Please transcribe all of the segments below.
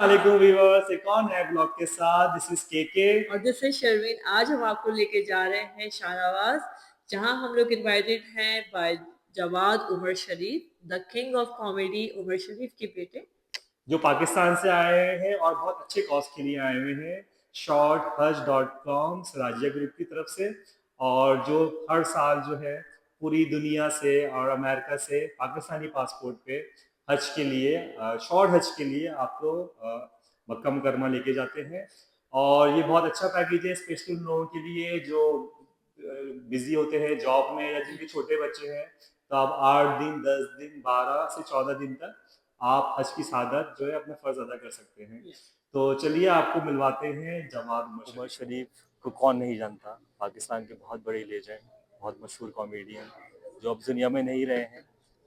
वालेकुम व्यूअर्स, एक और नए ब्लॉग के साथ दिस इज केके। और दिस इज शर्मीन। आज हम आपको लेके जा रहे हैं शाहनवाज, जहां हम लोग इनवाइटेड हैं by Jawad Umar Sharif, the king of comedy, Umar Sharif के बेटे। जो पाकिस्तान से आए हैं और बहुत अच्छे कॉज के लिए आए हुए हैं, shorthaj.com सराजिया ग्रुप की तरफ से। और जो हर साल जो है पूरी दुनिया से और अमेरिका से पाकिस्तानी पासपोर्ट पे हज के लिए, शॉर्ट हज के लिए आपको मक्का मुकरमा लेके जाते हैं। और ये बहुत अच्छा पैकेज है, स्पेशली उन लोगों के लिए जो बिजी होते हैं जॉब में या जिनके छोटे बच्चे हैं। तो आप 8 दिन 10 दिन 12 से 14 दिन तक आप हज की सादत जो है अपना फर्ज अदा कर सकते हैं। तो चलिए आपको मिलवाते हैं जवाद उमर उमर शरीफ को। शरीफ को कौन नहीं जानता। पाकिस्तान के बहुत बड़े लेजेंड, बहुत मशहूर कॉमेडियन जो अब दुनिया में नहीं रहे हैं।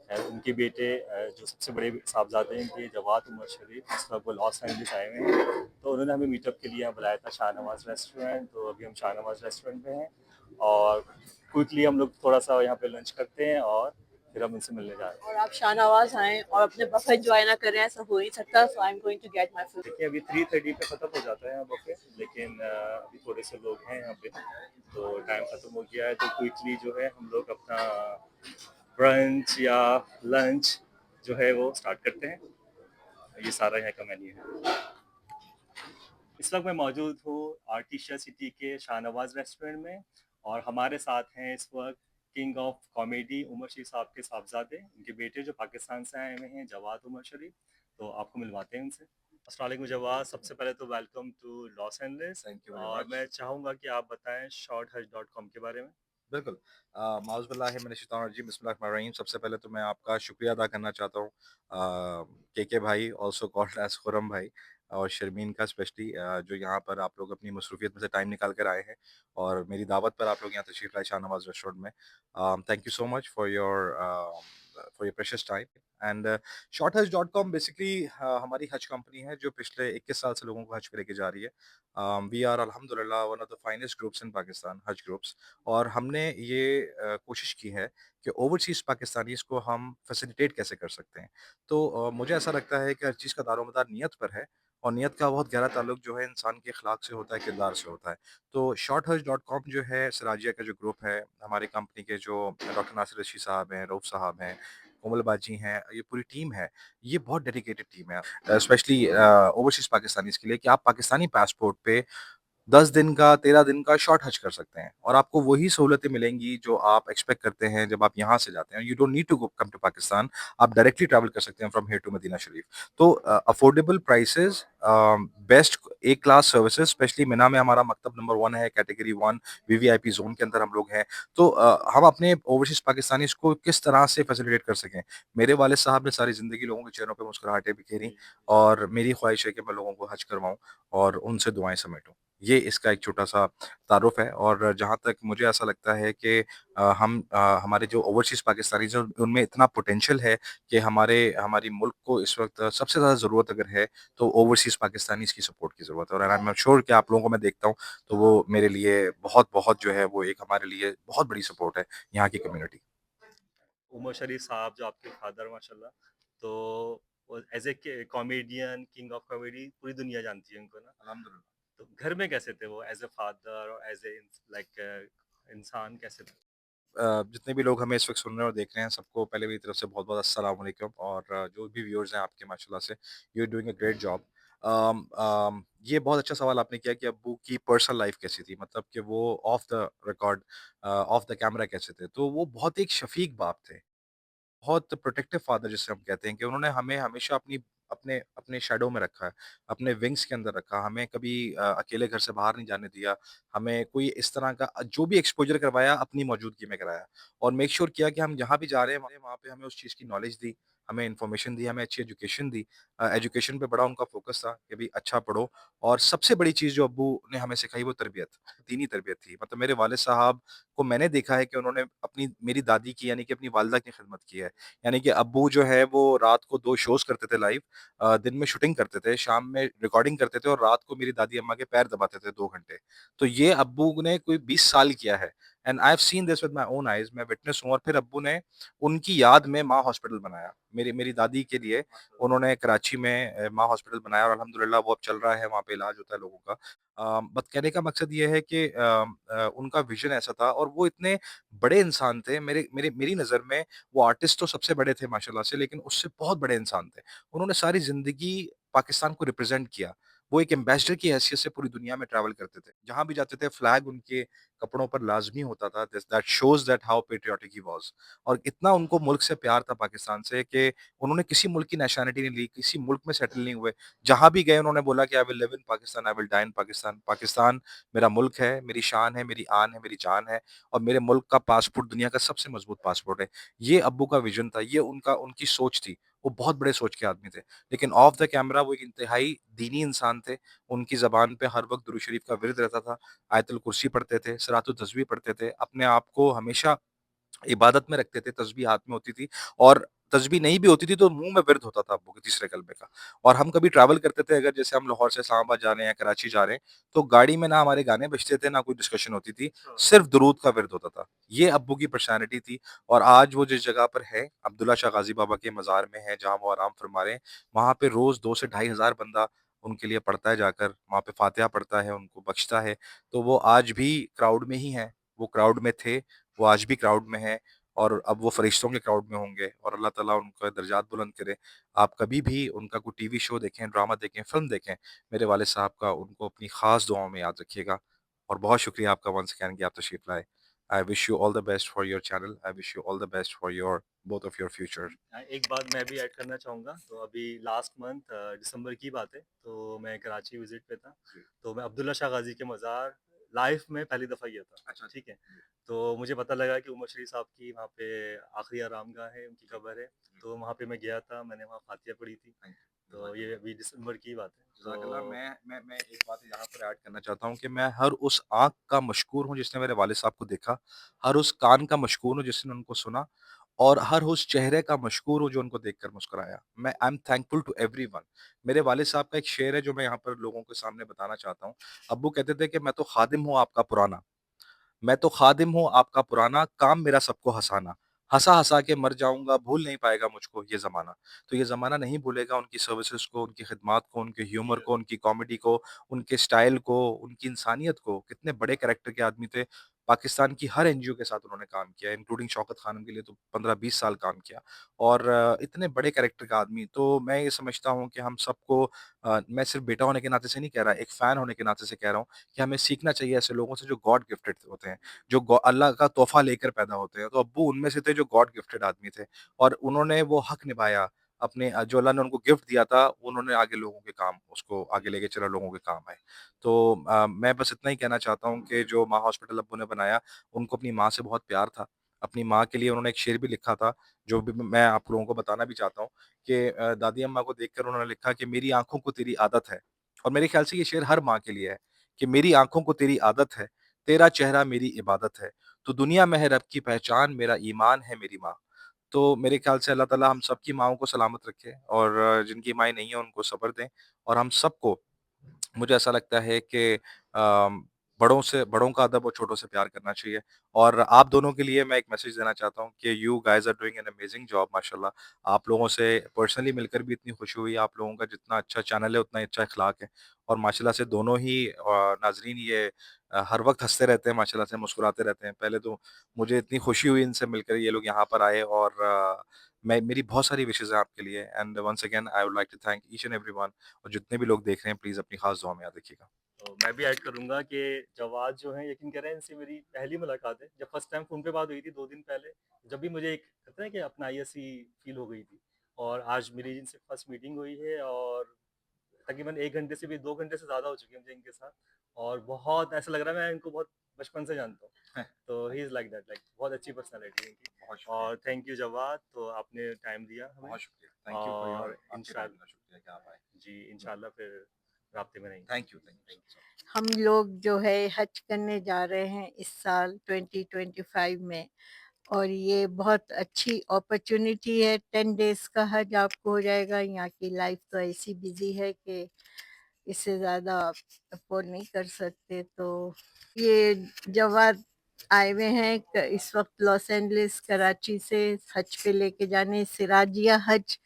उनके बेटे जो सबसे बड़े साहबजादे हैं इनके, जवाद उमर शरीफ, इस वक्त वो लॉस एंजलिस आए हुए हैं। तो उन्होंने हमें मीटअप के लिए यहाँ बुलाया था शाहनवाज रेस्टोरेंट। तो अभी हम शाहनवाज रेस्टोरेंट में हैं और क्विकली हम लोग थोड़ा सा यहाँ पे लंच करते हैं और फिर हम उनसे मिलने जा रहे हैं। और आप शाहनवाज आए और अपने बफे एंजॉय ना करें, ऐसा हो नहीं सकता। So I am going to get my food. देखिए अभी 3:30 पे ख़त्म हो जाता है यहाँ बुफे, लेकिन अभी थोड़े से लोग हैं यहाँ पे, तो टाइम ख़त्म हो गया है। तो क्विकली जो है हम लोग अपना ब्रंच या लंच जो है वो स्टार्ट करते हैं। ये सारा यहाँ का मेन्यू है। इस वक्त मैं मौजूद हूँ आर्टिशिया सिटी के शाहनवाज रेस्टोरेंट में और हमारे साथ हैं इस वक्त किंग ऑफ कॉमेडी उमर शरीफ साहब के साहबजादे, उनके बेटे जो पाकिस्तान से आए हुए हैं, जवाद उमर शरीफ। तो आपको मिलवाते हैं उनसे। अस्सलाम वालेकुम जवाद, सबसे पहले तो welcome to Los Angeles. Thank you very और मच। मैं चाहूँगा कि आप बताएं shorthaj.com के बारे में। बिल्कुल। माउज़ बिल्लाहि बिस्मिल्लाहिर्रहमानिर्रहीम। सबसे पहले तो मैं आपका शुक्रिया अदा करना चाहता हूँ केके भाई, ऑल्सो कॉल्ड एज़ खुर्रम भाई, और शर्मीन का स्पेशली, जो यहाँ पर आप लोग अपनी मसरूफ़ियत में से टाइम निकाल कर आए हैं और मेरी दावत पर आप लोग यहाँ तशरीफ़ लाए शाहनवाज़ रेस्टोरेंट में। Thank you so much for your precious time. And शॉर्टहज.com बेसिकली हमारी हज कंपनी है जो पिछले 21 साल से लोगों को हज पे लेके जा रही है। वी आर अल्हम्दुलिल्लाह one of the finest groups in Pakistan, हज ग्रुप्स। और हमने ये कोशिश की है कि ओवरसीज़ पाकिस्तानीज़ को हम फैसिलिटेट कैसे कर सकते हैं। तो मुझे ऐसा लगता है कि हर चीज़ का दारोमदार नियत पर है, और नियत का बहुत गहरा ताल्लुक जो है इंसान के अखलाक से होता है, किरदार से होता है। तो शॉर्टहज.com जो है सराजिया का जो ग्रुप है, हमारी कंपनी के जो डॉक्टर नासिर रशीद साहब हैं, रऊफ़ साहब हैं, कोमल बाजी हैं, ये पूरी टीम है। ये बहुत डेडिकेटेड टीम है, स्पेशली ओवरसीज़ पाकिस्तानीज़ के लिए, कि आप पाकिस्तानी पासपोर्ट पे 10 दिन का, 13 दिन का शॉर्ट हज कर सकते हैं और आपको वही सहूलतें मिलेंगी जो आप एक्सपेक्ट करते हैं जब आप यहाँ से जाते हैं। You don't need to go come to Pakistan, आप डायरेक्टली ट्रैवल कर सकते हैं from here to Medina Sharif. तो affordable prices, best A class services, specially Mina में हमारा मकतब नंबर 1 है, कैटेगरी 1 वीवीआईपी जोन के अंदर हम लोग हैं। तो हम अपने ओवरसीज़ पाकिस्तानीज़ को किस तरह से फैसिलिटेट कर सकें। मेरे वालिद साहब ने सारी ज़िंदगी लोगों के चेहरों पे मुस्कुराहटें बिखेरी, और मेरी ख्वाहिश है कि मैं लोगों को हज करवाऊँ और उनसे दुआएँ समेटूँ। ये इसका एक छोटा-सा तारुफ़ है। और जहाँ तक मुझे ऐसा लगता है कि हमारे जो ओवरसीज़ पाकिस्तानीज़ हैं, उनमें इतना पोटेंशियल है कि हमारी मुल्क को इस वक़्त सबसे ज़्यादा ज़रूरत अगर है, तो ओवरसीज़ पाकिस्तानीज़ की सपोर्ट की ज़रूरत है। और आई एम श्योर कि आप लोगों को मैं देखता हूँ, तो वो मेरे लिए बहुत-बहुत जो है, वो एक हमारे लिए बहुत बड़ी सपोर्ट है, यहाँ की कम्युनिटी। उमर शरीफ साहब जो आपके फादर माशाल्लाह, तो वो as a comedian, king of comedy पूरी दुनिया जानती है उनको ना। अल्हम्दुलिल्लाह। तो घर में कैसे थे वो एज ए फादर और एज ए लाइक इंसान कैसे थे? जितने भी लोग हमें इस वक़्त सुन रहे हैं और देख रहे हैं, सबको पहले मेरी तरफ से बहुत-बहुत अस्सलाम वालेकुम। और जो भी व्यूअर्स हैं आपके, माशाल्लाह से you are doing a great job. ये बहुत अच्छा सवाल आपने किया कि अब्बू की पर्सनल लाइफ़ कैसी थी, मतलब कि वो of the record, of the camera कैसे थे। तो वो बहुत एक शफ़ीक बाप थे। बहुत प्रोटेक्टिव फादर जिसे हम कहते हैं, कि उन्होंने हमें हमेशा अपनी अपने अपने शैडो में रखा है, अपने विंग्स के अंदर रखा। हमें कभी अकेले घर से बाहर नहीं जाने दिया। हमें कोई इस तरह का जो भी एक्सपोज़र करवाया, अपनी मौजूदगी में कराया, और मेक श्योर किया कि हम जहाँ भी जा रहे हैं, वहाँ पे हमें उस चीज़ की नॉलेज दी, हमें इन्फॉर्मेशन दी, हमें अच्छी एजुकेशन दी। एजुकेशन पे बड़ा उनका फ़ोकस था कि भई अच्छा पढ़ो। और सबसे बड़ी चीज़ जो अब्बू ने हमें सिखाई, वो तरबियत, दीनी तरबियत थी। मतलब मेरे वालिद साहब को मैंने देखा है कि उन्होंने अपनी मेरी दादी की, यानी कि अपनी वालिदा की खिदमत की है। यानी कि अब्बू जो है वो रात को 2 शोज़ करते थे लाइव, दिन में शूटिंग करते थे, शाम में रिकॉर्डिंग करते थे, और रात को मेरी दादी अम्मा के पैर दबाते थे 2 घंटे। तो ये अब्बू ने कोई 20 साल किया है। And I have seen this with my own eyes, मैं विटनेस हूँ। और फिर अब्बू ने उनकी याद में माँ हॉस्पिटल बनाया। मेरी मेरी दादी के लिए उन्होंने कराची में माँ हॉस्पिटल बनाया और अल्हम्दुलिल्लाह वो अब चल रहा है, वहाँ पे इलाज होता है लोगों का। बट कहने का मकसद ये है कि उनका विज़न ऐसा था और वो इतने बड़े इंसान थे। मेरी नज़र में वो आर्टिस्ट तो सबसे बड़े थे माशाल्लाह से, लेकिन उससे बहुत बड़े इंसान थे। उन्होंने सारी ज़िंदगी पाकिस्तान को रिप्रेज़ेंट किया। वो एक एम्बेसडर की हैसियत से पूरी दुनिया में ट्रैवल करते थे। जहाँ भी जाते थे फ्लैग उनके कपड़ों पर लाज़मी होता था। This that shows that how patriotic he was. और इतना उनको मुल्क से प्यार था पाकिस्तान से कि उन्होंने किसी मुल्क की नेशनैलिटी नहीं ली, किसी मुल्क में सेटल नहीं हुए। जहाँ भी गए उन्होंने बोला कि I will live in Pakistan, I will die in Pakistan. Pakistan मेरा मुल्क है, मेरी शान है, मेरी आन है, मेरी जान है और मेरे मुल्क का पासपोर्ट दुनिया का सबसे मज़बूत पासपोर्ट है। ये अब्बू का विज़न था, ये उनकी सोच थी। वो बहुत बड़े सोच के आदमी थे। लेकिन ऑफ द कैमरा वो एक इंतहाई दीनी इंसान थे। उनकी ज़बान पे हर वक़्त दुरूद शरीफ का विर्द रहता था। आयतुल कुर्सी पढ़ते थे, सलातुल तस्बीह पढ़ते थे। अपने आप को हमेशा इबादत में रखते थे, तस्बीह हाथ में होती थी और तस्बीह नहीं भी होती थी तो मुँह में विर्द होता था अब्बू के तीसरे कलमे का। और हम कभी ट्रैवल करते थे, अगर जैसे हम लाहौर से इस्लामाबाद जा रहे हैं या कराची जा रहे हैं, तो गाड़ी में ना हमारे गाने बजते थे, ना कोई डिस्कशन होती थी, सिर्फ़ दुरूद का विर्द होता था। ये अब्बू की पर्सनैलिटी थी और आज वो जिस जगह पर है, अब्दुल्ला शाह गाज़ी बाबा के मज़ार में है, जहाँ वो आराम फरमा रहे हैं, वहाँ पे रोज़ 2 से ढाई हज़ार बंदा उनके लिए पढ़ता है जाकर, वहाँ पे फ़ातिहा पढ़ता है, उनको बख्शता है। तो वो आज भी क्राउड में ही हैं, वो क्राउड में थे, वो आज भी क्राउड में हैं। और अब वो फरिश्तों के क्राउड में होंगे और अल्लाह ताला उनका दर्जात बुलंद करे। आप कभी भी उनका कोई टीवी शो देखें, ड्रामा देखें, फ़िल्म देखें, मेरे वालिद साहब का उनको अपनी ख़ास दुआओं में याद रखिएगा। और बहुत शुक्रिया आपका वन्स अगेन कि आप तशरीफ़ लाए। I wish you all the best for your channel. I wish you all the best for your both of your future. एक बात मैं भी ऐड करना चाहूँगा। तो अभी लास्ट मंथ दिसंबर की बात है, तो मैं कराची विज़िट पे था। तो मैं अब्दुल्ला शाह गाज़ी के मज़ार लाइफ़ में पहली दफ़ा गया था। अच्छा। ठीक है? तो मुझे पता लगा कि उमर शरीफ साहब की वहाँ पे आखिरी आरामगाह है, उनकी कब्र है। तो वहाँ पे मैं गया था, मैंने वहाँ फ़ातिहा पढ़ी थी। तो ये अभी दिसंबर की बात है। जज़ाकल्लाह। तो मैं एक बात यहाँ पर ऐड करना चाहता हूँ कि मैं हर उस आँख का मशकूर हूँ जिसने मेरे वालिद साहब को देखा, हर उस कान का मशकूर हूँ जिसने उनको सुना और हर उस चेहरे का मशकूर हूँ जो उनको देखकर मुस्कुराया। मैं I am thankful to everyone. मेरे वालिद साहब का एक शेर है जो मैं यहाँ पर लोगों के सामने बताना चाहता हूँ। अब्बू कहते थे कि मैं तो खादिम हूँ आपका पुराना। मैं तो खादिम हूँ आपका पुराना, काम मेरा सबको हँसाना। हँसा-हँसा के मर जाऊँगा, भूल नहीं पाएगा मुझको ये ज़माना। तो ये ज़माना नहीं भूलेगा उनकी सर्विसेज़ को, उनकी खिदमात को, उनके ह्यूमर को, उनकी कॉमेडी को, उनके स्टाइल को, उनकी इंसानियत को। कितने बड़े कैरेक्टर के आदमी थे। पाकिस्तान की हर एनजीओ के साथ उन्होंने काम किया, इंक्लूडिंग शौकत खानम के लिए तो 15-20 साल काम किया और इतने बड़े कैरेक्टर का आदमी। तो मैं ये समझता हूँ कि हम सबको मैं सिर्फ़ बेटा होने के नाते से नहीं कह रहा, एक फ़ैन होने के नाते से कह रहा हूँ कि हमें सीखना चाहिए ऐसे लोगों से जो गॉड गिफ्टेड होते हैं। जो गॉ अल्लाह का तोहफ़ा लेकर पैदा होते हैं। तो अब्बू उनमें से थे जो गॉड गिफ्टेड आदमी थे और उन्होंने वो हक निभाया। अपने जो अल्लाह ने उनको गिफ्ट दिया था, उन्होंने आगे लोगों के काम उसको आगे लेके चला, लोगों के काम आए। तो मैं बस इतना ही कहना चाहता हूँ कि जो माँ हॉस्पिटल अब्बू ने बनाया, उनको अपनी माँ से बहुत प्यार था। अपनी माँ के लिए उन्होंने एक शेर भी लिखा था, जो भी मैं आप लोगों को बताना भी चाहता हूँ कि दादी अम्मा को देखकर उन्होंने लिखा कि मेरी आँखों को तेरी आदत है। और मेरे ख़्याल से ये शेर हर माँ के लिए है कि मेरी आँखों को तेरी आदत है, तेरा चेहरा मेरी इबादत है। तो दुनिया में है रब की पहचान, मेरा ईमान है मेरी माँ। तो मेरे ख़्याल से अल्लाह ताला हम सबकी माँओं को सलामत रखे और जिनकी माएँ नहीं हैं उनको सब्र दें और हम सबको मुझे ऐसा लगता है कि बड़ों का अदब और छोटों से प्यार करना चाहिए। और आप दोनों के लिए मैं एक मैसेज देना चाहता हूँ कि you guys are doing an amazing job माशाल्लाह। आप लोगों से पर्सनली मिलकर भी इतनी खुशी हुई। आप लोगों का जितना अच्छा चैनल है, उतना ही अच्छा अखलाक है। और माशाल्लाह से दोनों ही नाज़रीन ये हर वक़्त हँसते रहते हैं, माशाल्लाह से मुस्कुराते रहते हैं। पहले तो मुझे इतनी खुशी हुई इनसे मिलकर, ये लोग यहाँ पर आए और मैं मेरी बहुत सारी विशेज़ हैं आपके लिए and once again I would like to thank each and everyone. और जितने भी लोग देख रहे हैं प्लीज़ अपनी ख़ास दुआ में याद रखिएगा। तो मैं भी ऐड करूँगा कि जवाद जो हैं, यकीन करें इनसे मेरी पहली मुलाकात है। जब फर्स्ट टाइम फ़ोन पे बात हुई थी 2 दिन पहले, जब भी मुझे एक कहते हैं कि अपनाई-सी फ़ील हो गई थी। और आज मेरी इनसे फर्स्ट मीटिंग हुई है और तकरीबन 1 घंटे से भी 2 घंटे से ज़्यादा हो चुके हैं मुझे इनके साथ। और बहुत ऐसा लग रहा है मैं इनको बहुत बचपन से जानता हूँ। तो he is like that, like बहुत अच्छी पर्सनैलिटी है इनकी। बहुत शुक्रिया। और थैंक यू जवाद, तो आपने टाइम दिया हमें। बहुत शुक्रिया। थैंक यू फॉर योर और आपके टाइम का शुक्रिया कि आप आए। जी, इंशाल्लाह फिर राब्ते में रहेंगे। Thank you, thank you thank so you. Much. हम लोग जो है हज करने जा रहे हैं इस साल 2025 में और ये बहुत अच्छी अपॉर्चुनिटी है। 10 डेज़ का हज आपको हो जाएगा। यहाँ की लाइफ तो ऐसी बिजी है कि इससे ज़्यादा आप अफोर्ड नहीं कर सकते। तो ये जवाब आए हुए हैं इस वक्त लॉस एंजलिस कराची से हज पे लेके जाने। सिराजिया हज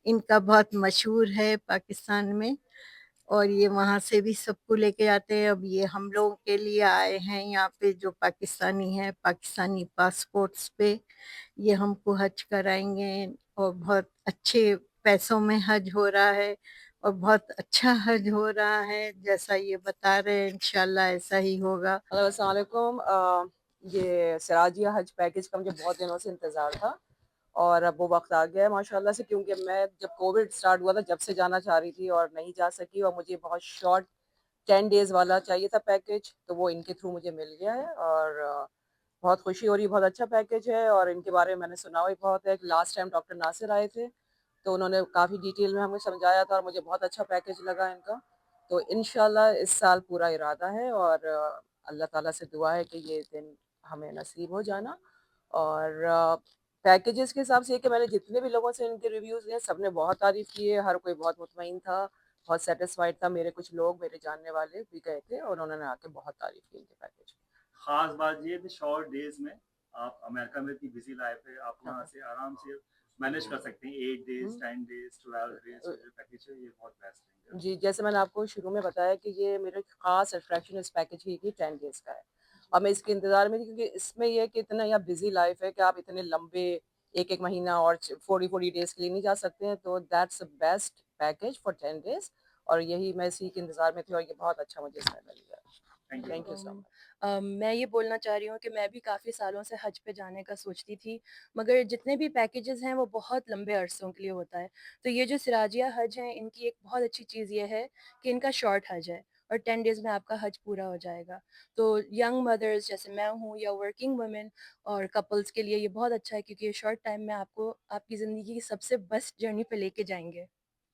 इनका बहुत मशहूर है पाकिस्तान में, और ये वहाँ से भी सबको लेके जाते हैं। अब ये हम लोगों के लिए आए हैं यहाँ पे जो पाकिस्तानी हैं, पाकिस्तानी पासपोर्ट्स पे ये हमको हज कराएंगे। और बहुत अच्छे पैसों में हज हो रहा है और बहुत अच्छा हज हो रहा है, जैसा ये बता रहे हैं इंशाल्लाह ऐसा ही होगा। हेलो अस्सलाम वालेकुम। ये सिराजिया हज पैकेज का मुझे बहुत दिनों से इंतज़ार था और अब वो वक्त आ गया है माशाल्लाह से, क्योंकि मैं जब कोविड स्टार्ट हुआ था जब से जाना चाह रही थी और नहीं जा सकी, और मुझे बहुत शॉर्ट 10 डेज़ वाला चाहिए था पैकेज, तो वो इनके थ्रू मुझे मिल गया है और बहुत खुशी हो रही है। बहुत अच्छा पैकेज है और इनके बारे में मैंने सुना भी बहुत है। लास्ट टाइम डॉक्टर नासिर आए थे तो उन्होंने काफ़ी डिटेल में हमें समझाया था और मुझे बहुत अच्छा पैकेज लगा इनका। तो इंशाल्लाह इस साल पूरा इरादा है और अल्लाह ताला से दुआ है कि ये दिन हमें नसीब हो जाना। और पैकेजेस के हिसाब से ये कि मैंने जितने भी लोगों से इनके रिव्यूज़ लिए सब ने बहुत तारीफ़ की है, हर कोई बहुत मुतमईन था, बहुत सैटिस्फाइड था। मेरे कुछ लोग मेरे जानने वाले भी गए थे और उन्होंने आके बहुत तारीफ़ की इनके पैकेज की। खास बात ये है कि शॉर्ट डेज में आप अमेरिका में इतनी बिजी लाइफ है, आप यहाँ हाँ। से आराम से मैनेज कर सकते हैं 8 डेज 10 डेज 12 डेज अ, जो पैकेज है ये बहुत बेस्ट है। जी, जैसे मैंने आपको शुरू में बताया कि ये मेरे ख़ास अट्रैक्शन इस पैकेज की 10 डेज़ का है और मैं इसके इंतज़ार में थी, क्योंकि इसमें ये है कि इतना यहाँ बिज़ी लाइफ़ है कि आप इतने लंबे 1-1 महीना और 40-40 डेज़ के लिए नहीं जा सकते हैं, तो that's the best package for 10 days और यही मैं इसी के इंतज़ार में थी और ये बहुत अच्छा मुझे इसमें मिल गया। Thank you so much. मैं ये बोलना चाह रही हूँ कि मैं भी काफ़ी सालों से हज पे जाने का सोचती थी, मगर जितने भी पैकेजेस हैं वो बहुत लंबे अरसों के लिए होता है। तो ये जो सिराजिया हज हैं इनकी एक बहुत अच्छी चीज़ ये है कि इनका शॉर्ट हज है और 10 डेज़ में आपका हज पूरा हो जाएगा। तो यंग मदर्स जैसे मैं हूँ या वर्किंग वुमेन और कपल्स के लिए ये बहुत अच्छा है, क्योंकि ये शॉर्ट टाइम में आपको आपकी ज़िंदगी की सबसे बेस्ट जर्नी पे लेके जाएँगे।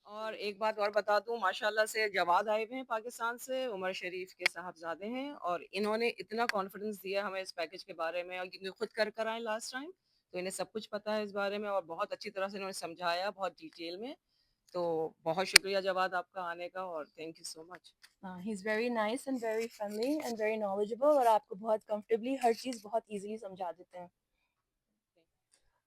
और एक बात और बता दूँ, माशाल्लाह से जवाद आए हुए हैं पाकिस्तान से, उमर शरीफ के साहबज़ादे हैं और इन्होंने इतना कॉन्फिडेंस दिया हमें इस पैकेज के बारे में, और क्योंकि खुद कर आए लास्ट टाइम, तो इन्हें सब कुछ पता है इस बारे में और बहुत अच्छी तरह से इन्होंने समझाया बहुत डिटेल में। तो बहुत शुक्रिया जवाद आपका आने का और thank you so much. He is very nice and very friendly and very knowledgeable और आपको बहुत कंफर्टेबली हर चीज़ बहुत ईज़िली समझा देते हैं।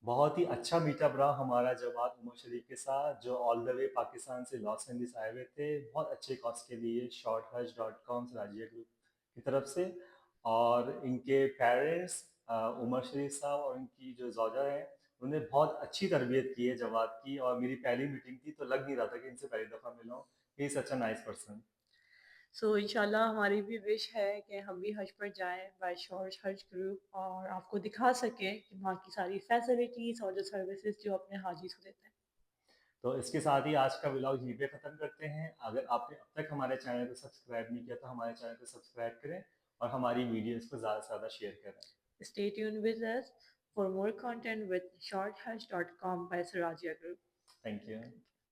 बहुत ही अच्छा मीटअप रहा हमारा जवाद उमर शरीफ के साथ, जो ऑल द वे पाकिस्तान से लॉस एंजलिस आए हुए थे बहुत अच्छे कॉस्ट के लिए shorthaj.com से राजिया ग्रुप की तरफ से। और इनके पेरेंट्स उमर शरीफ साहब और इनकी जो ज़ौजा है उन्होंने बहुत अच्छी तरबियत की है जवाद की, और मेरी पहली मीटिंग थी तो लग नहीं रहा था कि इनसे पहली दफ़ा मिला हूँ। He is such a nice person. So इंशाल्लाह हमारी भी विश है कि हम भी हज पर जाएं बाय शोर्स हज ग्रुप और आपको दिखा सकें कि वहाँ की सारी फैसिलिटीज़ और जो सर्विसेज जो अपने हाजी को देते हैं। तो इसके साथ ही आज का व्लॉग यहीं पे ख़त्म करते हैं। अगर आपने अब तक हमारे चैनल को सब्सक्राइब नहीं किया तो हमारे चैनल को सब्सक्राइब करें और हमारी वीडियोस को ज़्यादा से ज़्यादा शेयर करें। Stay tuned with us for more content with shorthaj.com by Sarajia Group. Thank you.